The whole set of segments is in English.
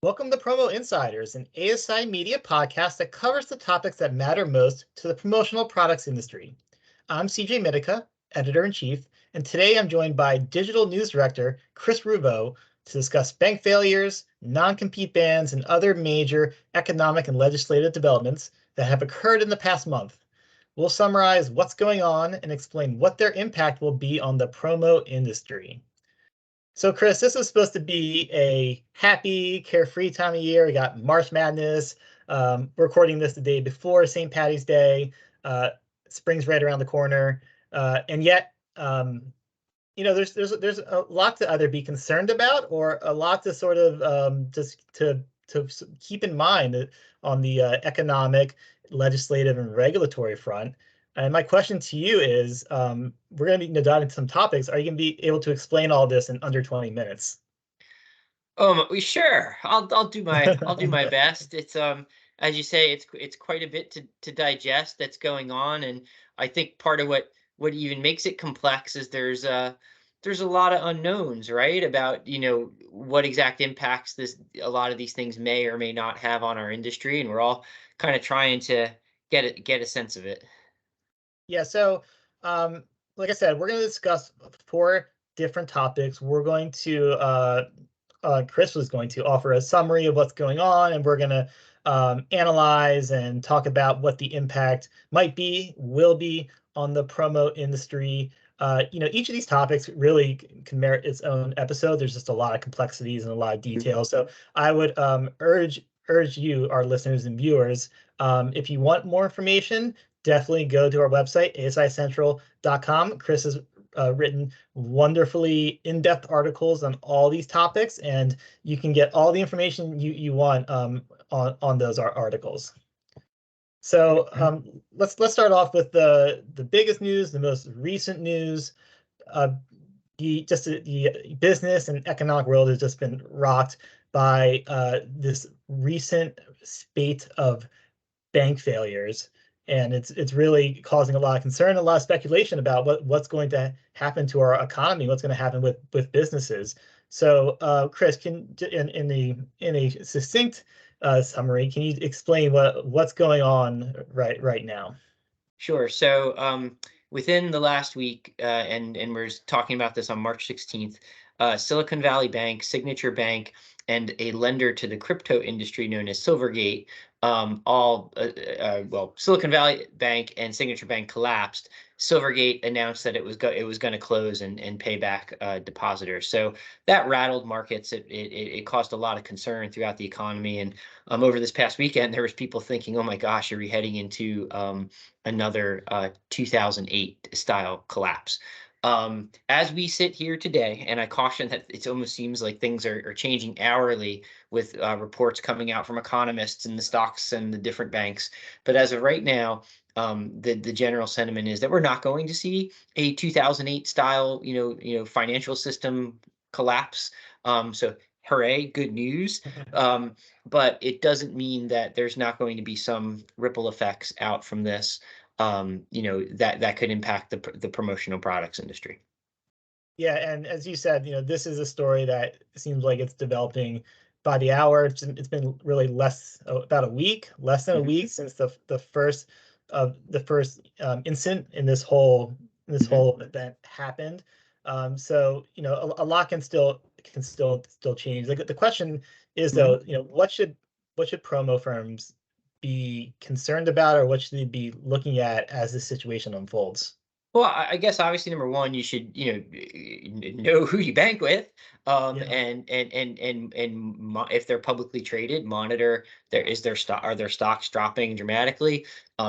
Welcome to Promo Insiders, an ASI media podcast that covers the topics that matter most to the promotional products industry. I'm CJ Mitica, editor-in-chief, and today I'm joined by digital news director Chris Rubo to discuss bank failures, non-compete bans, and other major economic and legislative developments that have occurred in the past month. We'll summarize what's going on and explain what their impact will be on the promo industry. So, Chris, this is supposed to be a happy, carefree time of year. We got March Madness. We're recording this the day before St. Patty's Day. Spring's right around the corner, and yet, there's a lot to either be concerned about or a lot to sort of just to keep in mind on the economic, legislative, and regulatory front. And my question to you is, we're going to be diving into some topics. Are you going to be able to explain all this in under 20 minutes? Sure. I'll do my best. It's as you say, it's quite a bit to digest that's going on, and I think part of what even makes it complex is there's a lot of unknowns, right? About what exact impacts a lot of these things may or may not have on our industry, and we're all kind of trying to get a sense of it. Yeah, so like I said, we're going to discuss four different topics. We're going to Chris was going to offer a summary of what's going on, and we're going to analyze and talk about what the impact might be, will be on the promo industry. Each of these topics really can merit its own episode. There's just a lot of complexities and a lot of details. So I would urge you, our listeners and viewers, if you want more information, definitely go to our website, asicentral.com. Chris has written wonderfully in-depth articles on all these topics, and you can get all the information you want on those articles. So let's start off with the biggest news, the most recent news. The business and economic world has just been rocked by this recent spate of bank failures, and it's really causing a lot of concern, a lot of speculation about what's going to happen to our economy, what's going to happen with businesses. So, Chris, in a succinct summary, can you explain what's going on right now? Sure. So within the last week, and we're talking about this on March 16th, Silicon Valley Bank, Signature Bank, and a lender to the crypto industry known as Silvergate, Silicon Valley Bank and Signature Bank collapsed. Silvergate announced that it was going to close and pay back depositors. So that rattled markets. It caused a lot of concern throughout the economy. And over this past weekend, there was people thinking, "Oh my gosh, are we heading into another 2008 style collapse?" As we sit here today, and I caution that it almost seems like things are changing hourly with reports coming out from economists and the stocks and the different banks. But as of right now, the general sentiment is that we're not going to see a 2008 style, financial system collapse. So hooray, good news. But it doesn't mean that there's not going to be some ripple effects out from this, that could impact the promotional products industry. Yeah, and as you said, this is a story that seems like it's developing by the hour. It's been really about a week, less than a Mhm. week since the first incident in this whole event happened. So a lot can still change. Like the question is Mhm. though, what should promo firms be concerned about, or what should they be looking at as the situation unfolds? Well, I guess obviously number one, you should know who you bank with, Yeah. if they're publicly traded, monitor their stock are their stocks dropping dramatically.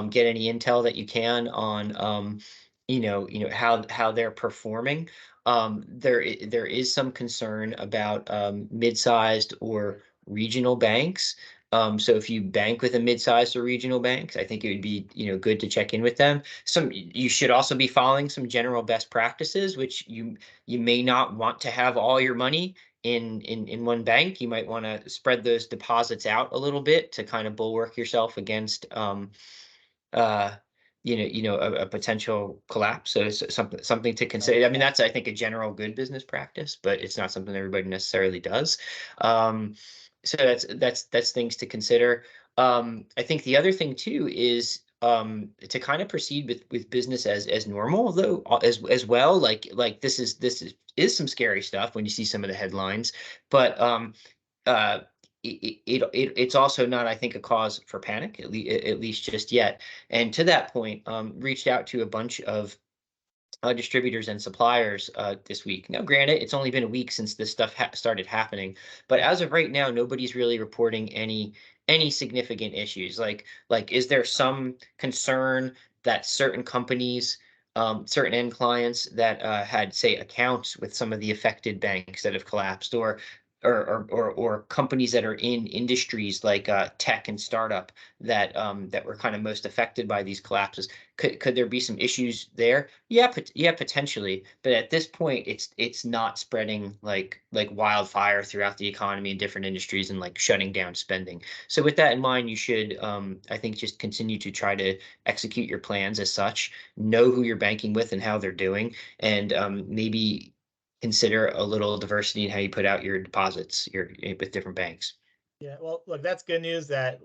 Get any intel that you can on how they're performing. There is some concern about mid-sized or regional banks. So if you bank with a mid-sized or regional bank, I think it would be good to check in with them. You should also be following some general best practices, which you may not want to have all your money in one bank. You might want to spread those deposits out a little bit to kind of bulwark yourself against uh, a potential collapse. So it's something to consider. I mean, that's, I think, a general good business practice, but it's not something everybody necessarily does. Um, so that's things to consider. I think the other thing too is to kind of proceed with business as normal, though, as well. Like this is some scary stuff when you see some of the headlines, but uh, it's also not, I think, a cause for panic, at least just yet. And to that point, reached out to a bunch of distributors and suppliers this week. Now, granted, it's only been a week since this stuff started happening, but as of right now, nobody's really reporting any significant issues. Is there some concern that certain companies, certain end clients that had, say, accounts with some of the affected banks that have collapsed, or companies that are in industries like tech and startup that were kind of most affected by these collapses? Could there be some issues there? Yeah, yeah, potentially. But at this point, it's not spreading like wildfire throughout the economy in different industries and like shutting down spending. So with that in mind, you should, I think, just continue to try to execute your plans as such. Know who you're banking with and how they're doing, and maybe consider a little diversity in how you put out your deposits with different banks. Yeah, well, look, that's good news that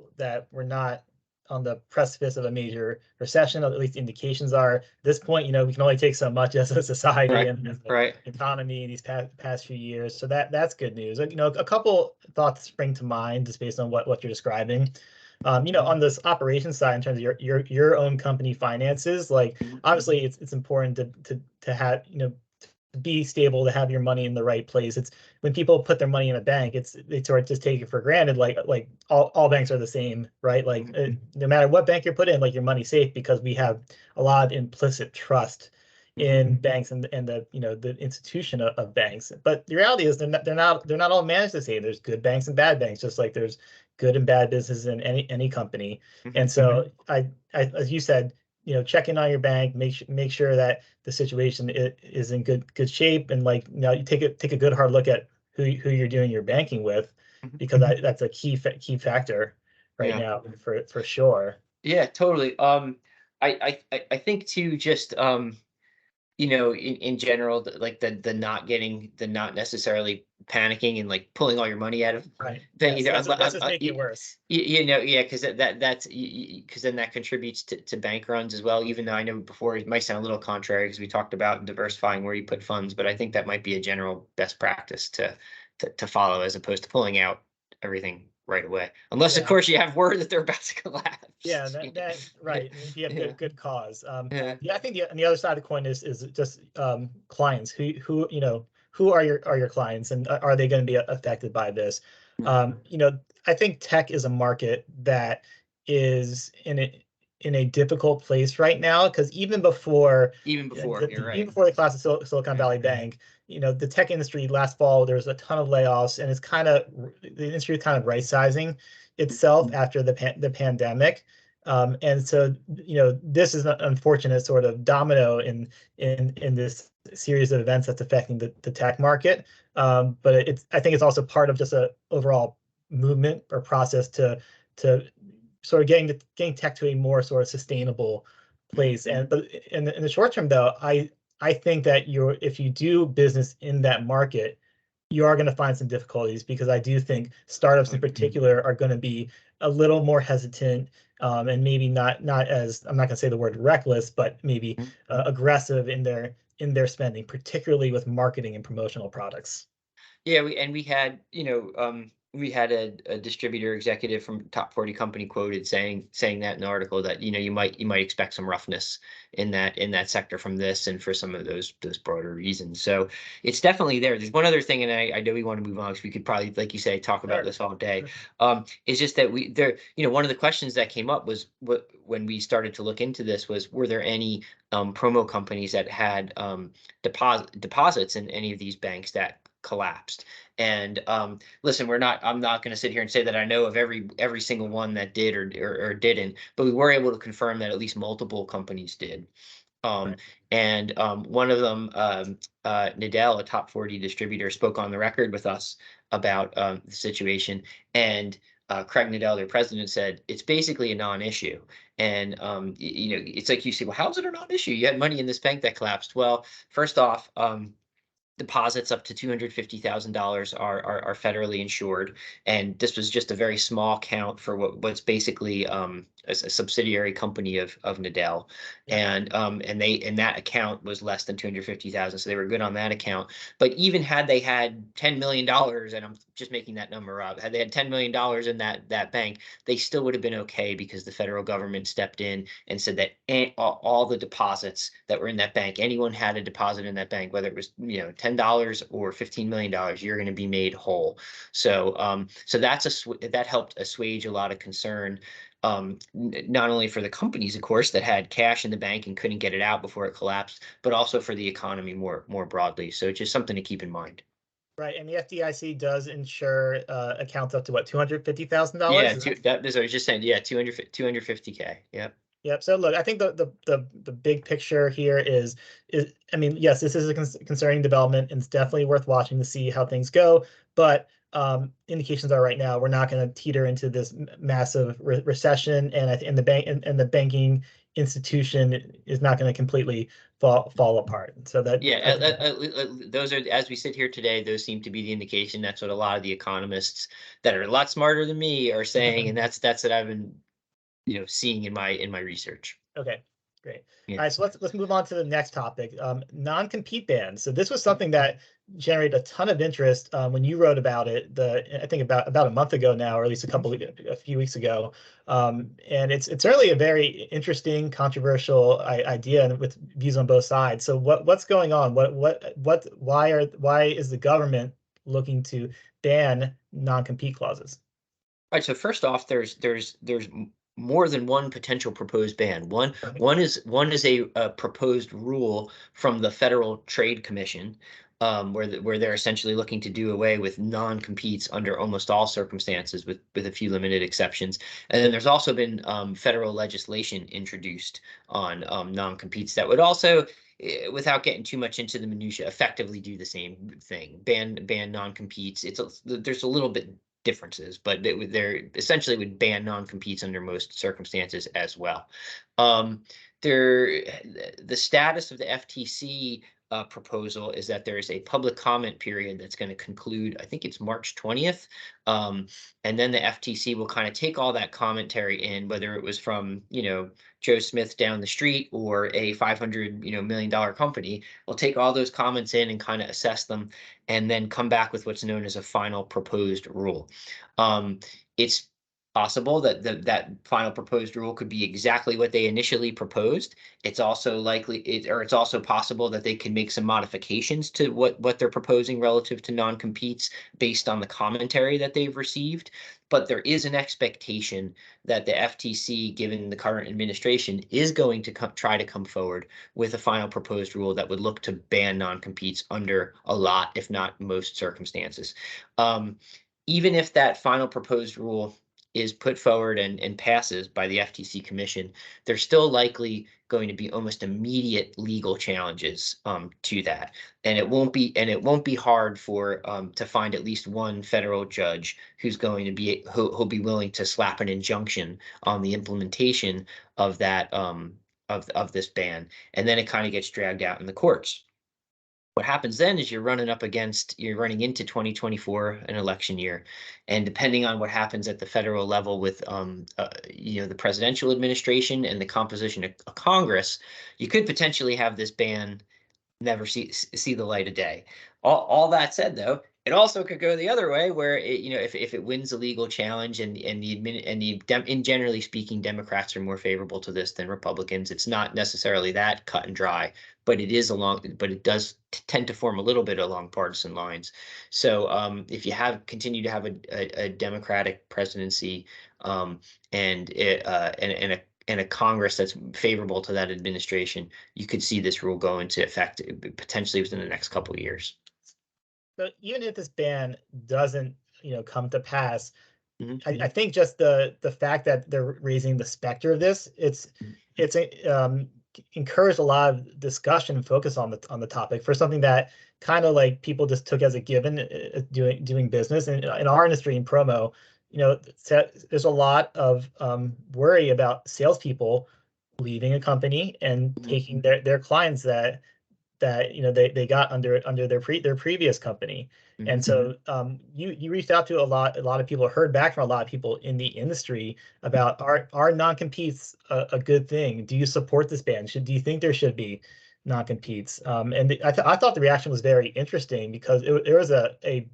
we're not on the precipice of a major recession. At least indications are. At this point, we can only take so much as a society Right. and as an Right. economy in these past few years. So that's good news. A couple thoughts spring to mind just based on what you're describing. On this operations side, in terms of your own company finances, like obviously it's important to have be stable, to have your money in the right place. It's when people put their money in a bank, they sort of just take it for granted, like all banks are the same, right? Like no matter what bank you're put in, like your money's safe because we have a lot of implicit trust in banks and the institution of banks. But the reality is they're not all managed the same. There's good banks and bad banks, just like there's good and bad businesses in any company. And so I as you said, check in on your bank, make sure that the situation is in good shape, and like you take a good hard look at who you're doing your banking with, because that's a key factor right Yeah. now for sure. Yeah, totally. I think too, just in general, the not necessarily panicking and like pulling all your money out of Right. thing Yes, either. that's just making it worse. Yeah, because that's because then that contributes to bank runs as well. Even though I know before it might sound a little contrary because we talked about diversifying where you put funds, but I think that might be a general best practice to follow, as opposed to pulling out everything right away, unless of Yeah. course you have word that they're about to Yeah, collapse. that right. If you have Yeah. good cause. Yeah. Yeah, I think on the other side of the coin is just clients who are your clients, and are they going to be affected by this? I think tech is a market that is in a difficult place right now, because even before Even before, you're even right. before the collapse of Silicon Valley Bank, the tech industry last fall there was a ton of layoffs, and the industry is kind of right sizing itself after the pandemic. And so, this is an unfortunate sort of domino in this series of events that's affecting the tech market. But I think it's also part of just a overall movement or process to sort of getting tech to a more sort of sustainable place. But in the short term, though, I think that if you do business in that market, you are going to find some difficulties, because I do think startups in particular are going to be a little more hesitant, and maybe not as, I'm not going to say the word reckless, but maybe aggressive in their spending, particularly with marketing and promotional products. Yeah, we had a distributor executive from top 40 company quoted saying that in the article, that you might expect some roughness in that sector from this and for some of those broader reasons. So it's definitely there. There's one other thing, and I know we want to move on because we could probably, like you say, talk about Sure. this all day. It's just that one of the questions that came up was, when we started to look into this, was, were there any promo companies that had deposits in any of these banks that collapsed? And listen, I'm not going to sit here and say that I know of every single one that did or didn't, but we were able to confirm that at least multiple companies did. Um, Right. and one of them, Nadell, a top 40 distributor, spoke on the record with us about the situation. And Craig Nadell, their president, said it's basically a non-issue. And it's like you say, well, how is it a non-issue? You had money in this bank that collapsed. Well, first off, deposits up to $250,000 are federally insured, and this was just a very small count for what's basically a subsidiary company of Nadell, Yeah. and that account was less than 250,000, so they were good on that account. But even had they had $10 million, and I'm just making that number up, had they had $10 million in that bank, they still would have been okay because the federal government stepped in and said that all the deposits that were in that bank, anyone had a deposit in that bank, whether it was $10 or $15 million, you're going to be made whole. So that helped assuage a lot of concern, not only for the companies, of course, that had cash in the bank and couldn't get it out before it collapsed, but also for the economy more broadly. So it's just something to keep in mind. Right, and the FDIC does insure accounts up to what, Yeah, $250,000? that is, I was just saying, yeah, 250K. Yep. Yep. So look, I think the big picture here is I mean, yes, this is a concerning development, and it's definitely worth watching to see how things go. But indications are right now we're not going to teeter into this massive recession, and the bank and the banking institution is not going to completely fall apart. So that Yeah, those are, as we sit here today, those seem to be the indication. That's what a lot of the economists that are a lot smarter than me are saying, and that's what I've been seeing in my research. Okay, great. Yeah. All right, so let's move on to the next topic, non-compete bans. So this was something that generated a ton of interest when you wrote about it. I think about a month ago now, or at least a few weeks ago. And it's certainly a very interesting, controversial idea, and with views on both sides. So what's going on? Why is the government looking to ban non-compete clauses? All right. So first off, there's more than one potential proposed ban. One Right. one is a proposed rule from the Federal Trade Commission, where they're essentially looking to do away with non-competes under almost all circumstances, with a few limited exceptions. And then there's also been federal legislation introduced on non-competes that would also, without getting too much into the minutia, effectively do the same thing. Ban non-competes. There's a little bit differences, but they're essentially would ban non-competes under most circumstances as well. The status of the FTC proposal is that there is a public comment period that's going to conclude, I think it's March 20th. And then the FTC will kind of take all that commentary in, whether it was from, Joe Smith down the street or a $500 million company. Will take all those comments in and kind of assess them, and then come back with what's known as a final proposed rule. It's possible that that final proposed rule could be exactly what they initially proposed. It's also it's also possible that they can make some modifications to what they're proposing relative to non-competes based on the commentary that they've received. But there is an expectation that the FTC, given the current administration, is going to try to come forward with a final proposed rule that would look to ban non-competes under a lot, if not most circumstances. Even if that final proposed rule is put forward and passes by the FTC Commission, there's still likely going to be almost immediate legal challenges to that, and it won't be hard for to find at least one federal judge who'll be willing to slap an injunction on the implementation of that of this ban, and then it kind of gets dragged out in the courts. What happens then is you're running into 2024, an election year, and depending on what happens at the federal level with the presidential administration and the composition of Congress, you could potentially have this ban never see the light of day. All that said, though, it also could go the other way, where if it wins a legal challenge, and generally speaking, Democrats are more favorable to this than Republicans. It's not necessarily that cut and dry, but it does tend to form a little bit along partisan lines. So if you continue to have a Democratic presidency, and a Congress that's favorable to that administration, you could see this rule go into effect potentially within the next couple of years. So even if this ban doesn't, come to pass, Mhm. I think just the fact that they're raising the specter of this, it's encouraged a lot of discussion and focus on the topic for something that kind of like people just took as a given, doing business. And in our industry in promo, there's a lot of worry about salespeople leaving a company and Mhm. taking their clients that they got under their previous company. And Mhm. so you reached out to a lot of people, heard back from a lot of people in the industry about, are non-competes a good thing? Do you support this ban? Do you think there should be non-competes? I thought the reaction was very interesting because there was a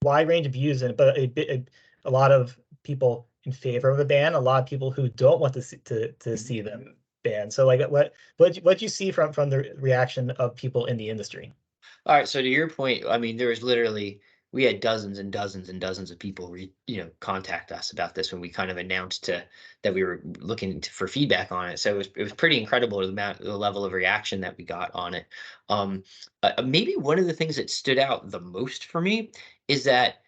wide range of views in it, but a lot of people in favor of a ban, a lot of people who don't want to see them banned. So like what you see from the reaction of people in the industry? All right, so to your point, I mean, there was literally we had dozens and dozens and dozens of people contact us about this when we kind of announced that we were looking for feedback on it. So it was pretty incredible the level of reaction that we got on it. Maybe one of the things that stood out the most for me is that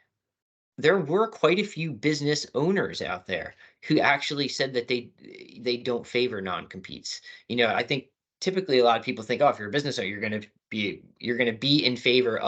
there were quite a few business owners out there who actually said that they don't favor non-competes. I think typically a lot of people think, oh, if you're a business owner, you're going to be in favor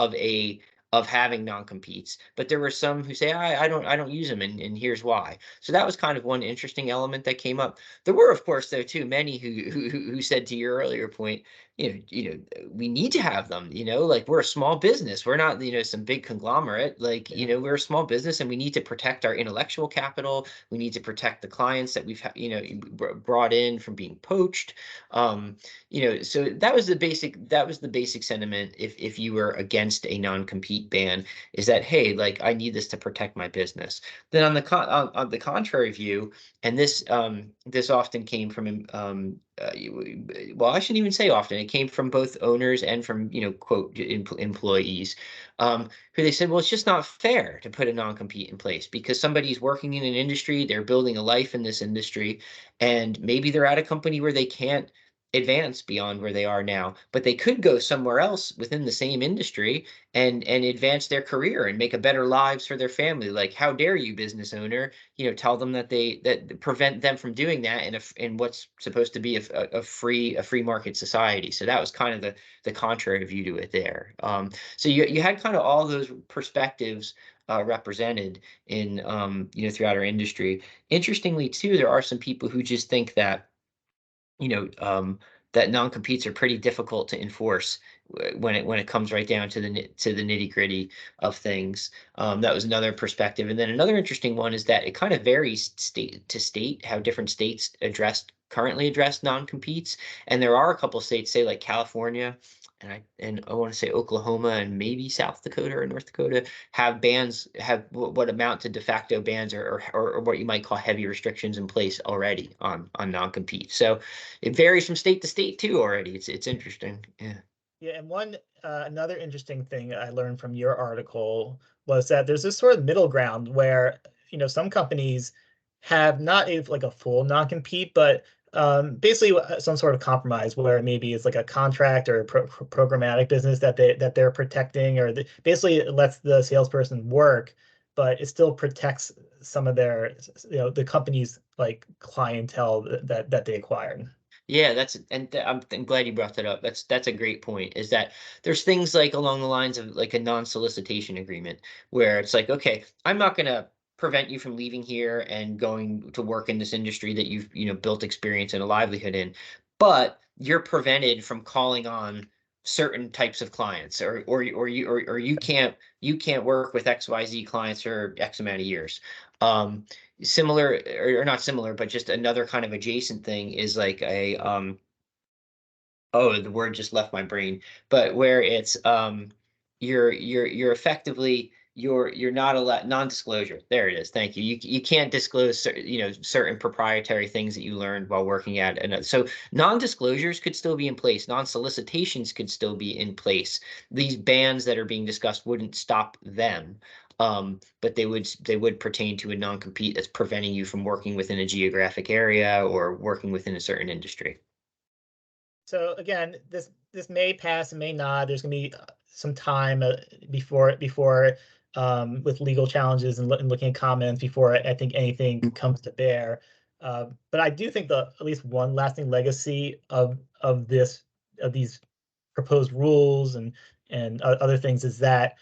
of having non-competes. But there were some who say, I don't use them, and here's why. So that was kind of one interesting element that came up. There were, of course, though, too, many who said, to your earlier point, we need to have them. Like, we're a small business, we're not some big conglomerate. Like, Yeah. we're a small business, and we need to protect our intellectual capital. We need to protect the clients that we've brought in from being poached. So that was the basic sentiment. If you were against a non-compete ban, is that, hey, like, I need this to protect my business. Then on the contrary view, and this often came from well, I shouldn't even say often. It came from both owners and from, quote, employees, who they said, well, it's just not fair to put a non-compete in place because somebody's working in an industry, they're building a life in this industry, and maybe they're at a company where they can't advance beyond where they are now, but they could go somewhere else within the same industry and advance their career and make a better lives for their family. Like, how dare you, business owner, tell them that prevent them from doing that in what's supposed to be a free market society. So that was kind of the contrary view to it there. So you had kind of all those perspectives represented in throughout our industry. Interestingly, too, there are some people who just think that you know, um, that non-competes are pretty difficult to enforce when it comes right down to the nitty-gritty of things. That was another perspective. And then another interesting one is that it kind of varies state to state how different states currently address non-competes. And there are a couple states, say like California, and I want to say Oklahoma and maybe South Dakota or North Dakota, have what amount to de facto bans or what you might call heavy restrictions in place already on non-compete. So it varies from state to state too already. It's interesting. Yeah. Yeah, and another interesting thing I learned from your article was that there's this sort of middle ground where, some companies have not like a full non-compete, but basically some sort of compromise where maybe it's like a contract or a programmatic business that they're protecting, or basically it lets the salesperson work, but it still protects some of their, the company's like clientele that they acquired. Yeah, I'm glad you brought that up. That's a great point. Is that there's things like along the lines of like a non-solicitation agreement where it's like, okay, I'm not gonna prevent you from leaving here and going to work in this industry that you've built experience and a livelihood in, but you're prevented from calling on certain types of clients, or you can't work with XYZ clients for X amount of years. Um, Similar or not similar, but just another kind of adjacent thing is like oh, the word just left my brain, but where it's you're effectively you're not allowed non-disclosure. There it is. Thank you. You can't disclose certain proprietary things that you learned while working at another. So non-disclosures could still be in place. Non-solicitations could still be in place. These bans that are being discussed wouldn't stop them. But they would pertain to a non-compete that's preventing you from working within a geographic area or working within a certain industry. So again, this may pass and may not. There's going to be some time before with legal challenges and looking at comments before I think anything comes to bear. But I do think at least one lasting legacy of these proposed rules and other things is that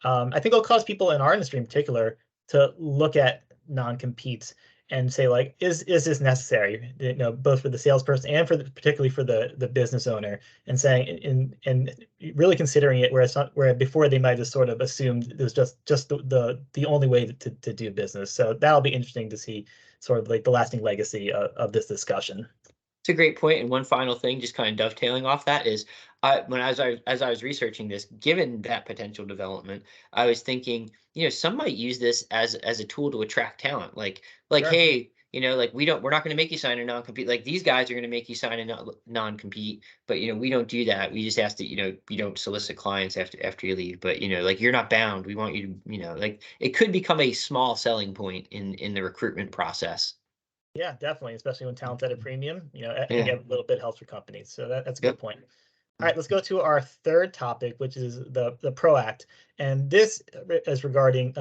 I think it'll cause people in our industry in particular to look at non-competes and say like, is this necessary? Both for the salesperson and particularly for the business owner, and saying and really considering it where it's not where before they might have sort of assumed it was just the only way to do business. So that'll be interesting to see sort of like the lasting legacy of this discussion. It's a great point. And one final thing, just kind of dovetailing off that, is as I was researching this, given that potential development, I was thinking, some might use this as a tool to attract talent. Like, Sure. hey, we're not going to make you sign a non-compete. Like these guys are going to make you sign a non-compete, but we don't do that. We just ask that you don't solicit clients after you leave. But like you're not bound. We want you to like it could become a small selling point in the recruitment process. Yeah, definitely, especially when talent's at a premium. I think Yeah. a little bit helps for companies. So that's a good Yep. point. All right, let's go to our third topic, which is the PRO Act, and this is regarding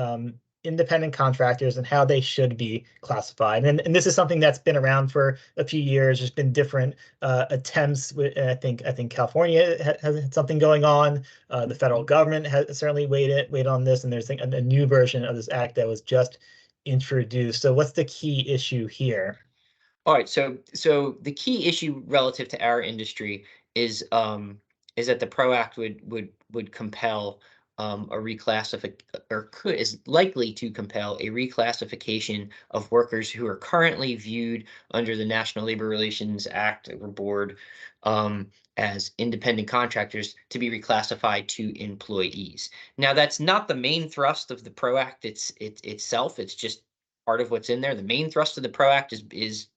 independent contractors and how they should be classified. And this is something that's been around for a few years. There's been different attempts. I think California has had something going on. The federal government has certainly weighed on this, and there's a new version of this act that was just introduced. So what's the key issue here? All right, so the key issue relative to our industry is that the PRO Act would compel a reclassific or is likely to compel a reclassification of workers who are currently viewed under the National Labor Relations Act or Board as independent contractors to be reclassified to employees. Now, that's not the main thrust of the PRO Act itself. It's just part of what's in there. The main thrust of the PRO Act is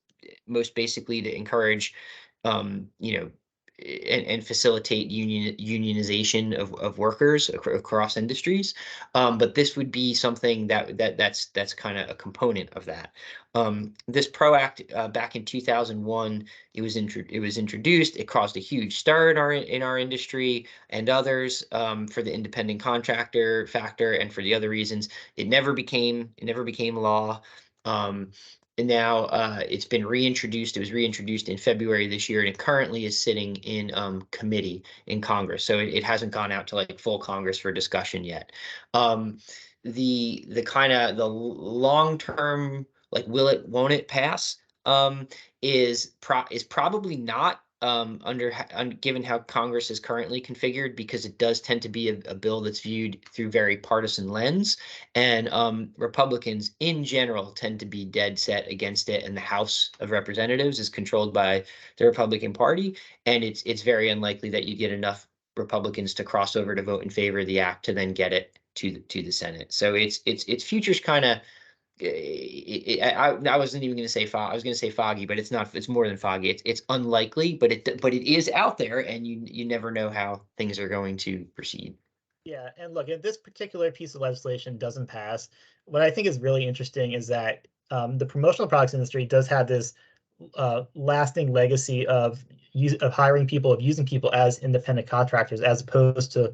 most basically to encourage, you know, and facilitate unionization of workers across industries. But this would be something that's kind of a component of that. This PRO Act back in 2001, it was introduced. It caused a huge stir in our industry and others for the independent contractor factor and for the other reasons. It never became law. Um, and now it's been reintroduced. It was reintroduced in February this year, and it currently is sitting in committee in Congress. So it hasn't gone out to like full Congress for discussion yet. Um, the kind of the long term, like will it, won't it pass? Is probably not given how Congress is currently configured, because it does tend to be a bill that's viewed through very partisan lens. And Republicans in general tend to be dead set against it, and the House of Representatives is controlled by the Republican Party, and it's very unlikely that you get enough Republicans to cross over to vote in favor of the act to then get it to the Senate. So its future's kind of. I wasn't even going to say fog. I was going to say foggy, but it's not. It's more than foggy. It's unlikely, but it is out there, and you never know how things are going to proceed. Yeah, and look, if this particular piece of legislation doesn't pass, what I think is really interesting is that the promotional products industry does have this lasting legacy of hiring people, of using people as independent contractors as opposed to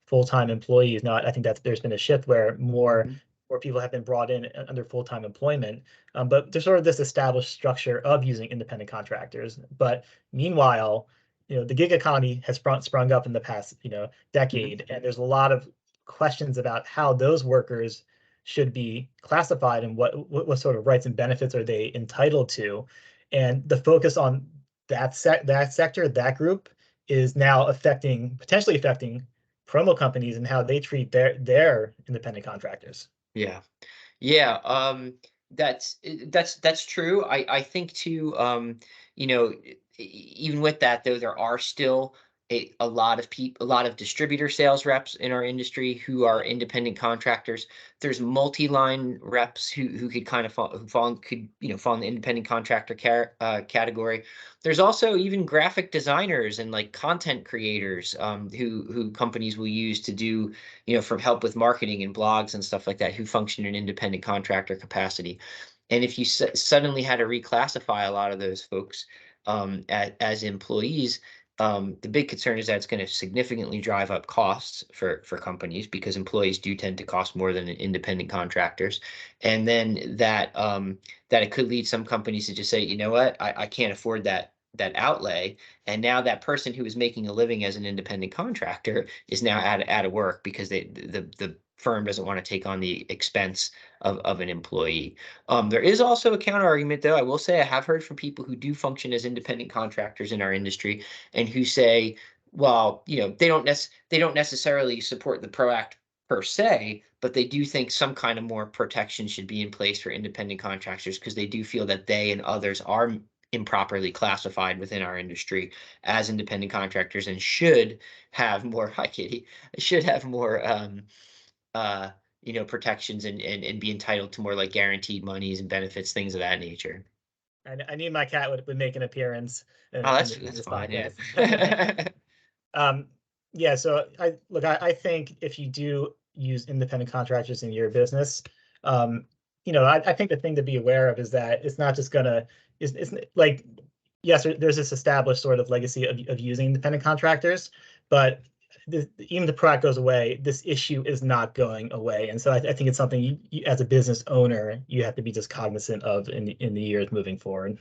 full-time employees. Now, I think that there's been a shift where Mhm. more people have been brought in under full-time employment, but there's sort of this established structure of using independent contractors. But meanwhile, the gig economy has sprung up in the past, Mhm. decade, and there's a lot of questions about how those workers should be classified and what sort of rights and benefits are they entitled to, and the focus on that sector, that group, is now potentially affecting promo companies and how they treat their independent contractors. Yeah. Yeah, that's true. I think too, you know, even with that though, there are still a lot of people, a lot of distributor sales reps in our industry who are Yeah. independent contractors. There's multi-line reps who could kind of fall in the independent contractor category. There's also even graphic designers and like content creators who companies will use to do from help with marketing and blogs and stuff like that, who function in independent contractor capacity. And if you suddenly had to reclassify a lot of those folks as employees, the big concern is that it's going to significantly drive up costs for companies, because employees do tend to cost more than independent contractors. And then that it could lead some companies to just say, you know what, I can't afford that outlay. And now that person who is making a living as an independent contractor is now out of work, because the firm doesn't want to take on the expense of an employee. There is also a counter argument, though. I will say I have heard from people who do function as independent contractors in our industry and who say, well, they don't necessarily support the PRO Act per se, but they do think some kind of more protection should be in place for independent contractors because they do feel that they and others are improperly classified within our industry as independent contractors and should have more, hi Kitty, should have more uh protections and be entitled to more like guaranteed monies and benefits, things of that nature. I knew my cat would make an appearance Oh, in that's this fine, yeah. podcast. Um, yeah, so I think if you do use independent contractors in your business, I think the thing to be aware of is that it's not just gonna it's like yes, there's this established sort of legacy of using independent contractors, but even the product goes away, this issue is not going away, and so I think it's something you, as a business owner, you have to be just cognizant of in the years moving forward.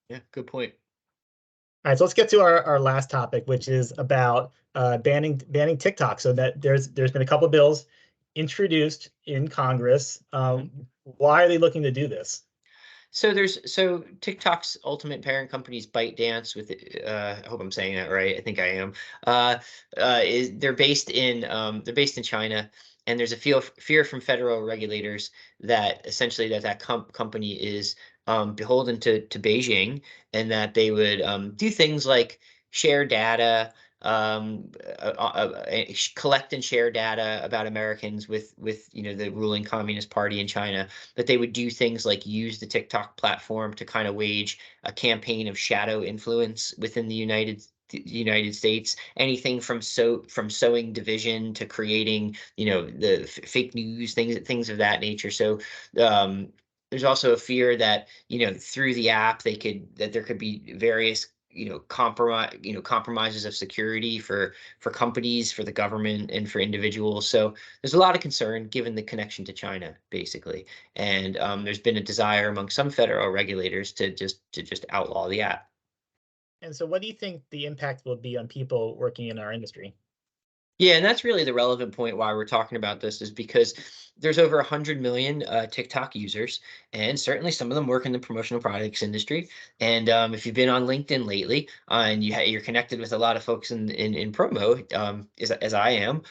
Yeah, good point. All right, so let's get to our last topic, which is about banning TikTok. So that there's been a couple of bills introduced in Congress. Why are they looking to do this? So TikTok's ultimate parent company is ByteDance with I hope I'm saying that right. I think I am. Uh, is they're based in China, and there's a fear from federal regulators that essentially that company is beholden to Beijing, and that they would do things like share data, collect and share data about Americans with the ruling Communist Party in China, that they would do things like use the TikTok platform to kind of wage a campaign of shadow influence within the United States, anything from sowing division to creating, the fake news, things of that nature. So um, there's also a fear that, through the app that there could be various compromises of security for companies, for the government, and for individuals. So there's a lot of concern given the connection to China, basically. And there's been a desire among some federal regulators to just outlaw the app. And so, what do you think the impact will be on people working in our industry? Yeah, and that's really the relevant point why we're talking about this, is because there's over 100 million TikTok users, and certainly some of them work in the promotional products industry. And if you've been on LinkedIn lately, and you're connected with a lot of folks in promo, as I am,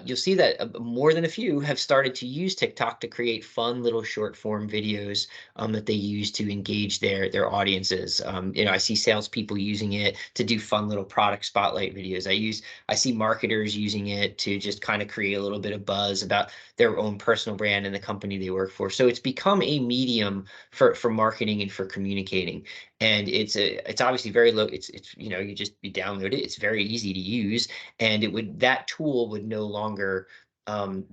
you'll see that more than a few have started to use TikTok to create fun little short form videos that they use to engage their audiences. I see salespeople using it to do fun little product spotlight videos. I see marketers using it to just kind of create a little bit of buzz about their own personal brand and the company they work for. So it's become a medium for marketing and for communicating. And it's obviously very low. You just download it. It's very easy to use, and that tool would no longer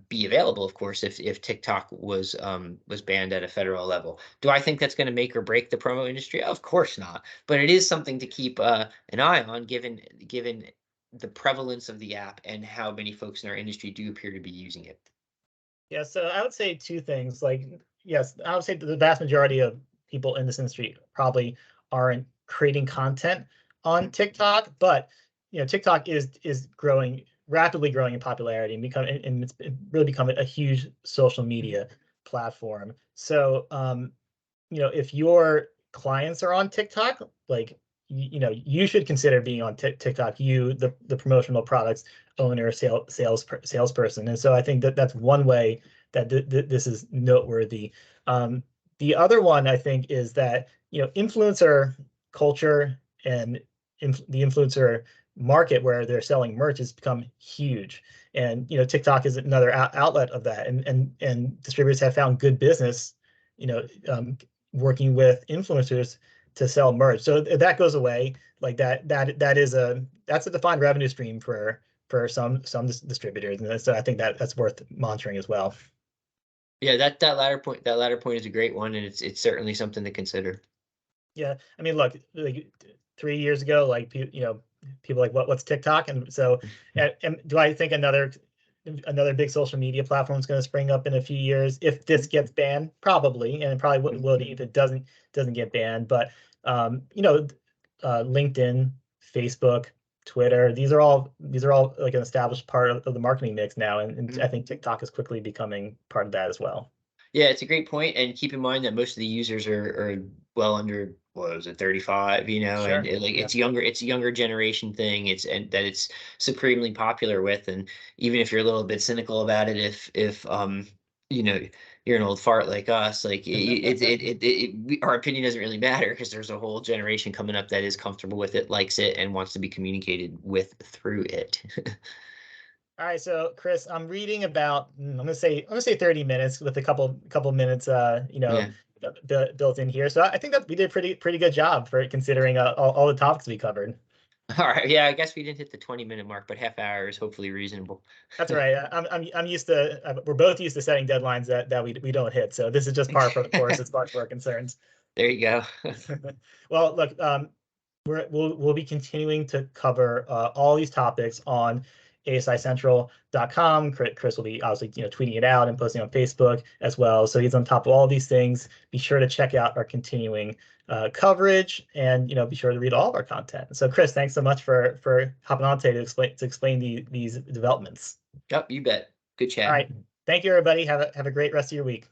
be available, of course, if TikTok was banned at a federal level. Do I think that's going to make or break the promo industry? Of course not. But it is something to keep an eye on, given the prevalence of the app and how many folks in our industry do appear to be using it. Yeah, so I would say two things. Like, yes, I would say the vast majority of people in this industry probably aren't creating content on TikTok, but TikTok is growing rapidly growing in popularity and it's really become a huge social media platform. So if your clients are on TikTok, like you should consider being on TikTok. The promotional products owner, salesperson, and so I think that's one way that this is noteworthy. The other one I think is that influencer culture and the influencer market where they're selling merch has become huge, and TikTok is another outlet of that, and distributors have found good business you know um, working with influencers to sell merch. So that goes away. Like that's a defined revenue stream for some distributors, and so I think that's worth monitoring as well. Yeah, that latter point is a great one, and it's certainly something to consider. Yeah, I mean, look, like 3 years ago, like people like what's TikTok, and so and do I think another big social media platform is going to spring up in a few years if this gets banned? Probably, and it probably will if it doesn't get banned. But LinkedIn, Facebook, Twitter. These are all like an established part of the marketing mix now, and I think TikTok is quickly becoming part of that as well. Yeah, it's a great point, and keep in mind that most of the users are well under, what was it, 35, and Sure. like Yeah. it's a younger generation thing. And that it's supremely popular with, and even if you're a little bit cynical about it, if you know you're an old fart like us, like our opinion doesn't really matter because there's a whole generation coming up that is comfortable with it, likes it, and wants to be communicated with through it. All right, so Chris, I'm reading about I'm gonna say 30 minutes with a couple minutes Yeah. built in here. So I think that we did pretty good job for considering all the topics we covered. All right. Yeah, I guess we didn't hit the 20-minute mark, but half hour is hopefully reasonable. That's all right. I'm used to we're both used to setting deadlines that we don't hit. So this is just par for the course as far as we're concerned. There you go. Well, look, we'll be continuing to cover all these topics on asicentral.com. Chris will be obviously tweeting it out and posting on Facebook as well. So he's on top of all these things. Be sure to check out our continuing coverage, and be sure to read all of our content. So Chris, thanks so much for hopping on today to explain these developments. Yep, you bet. Good All chat. right, thank you everybody. Have a great rest of your week.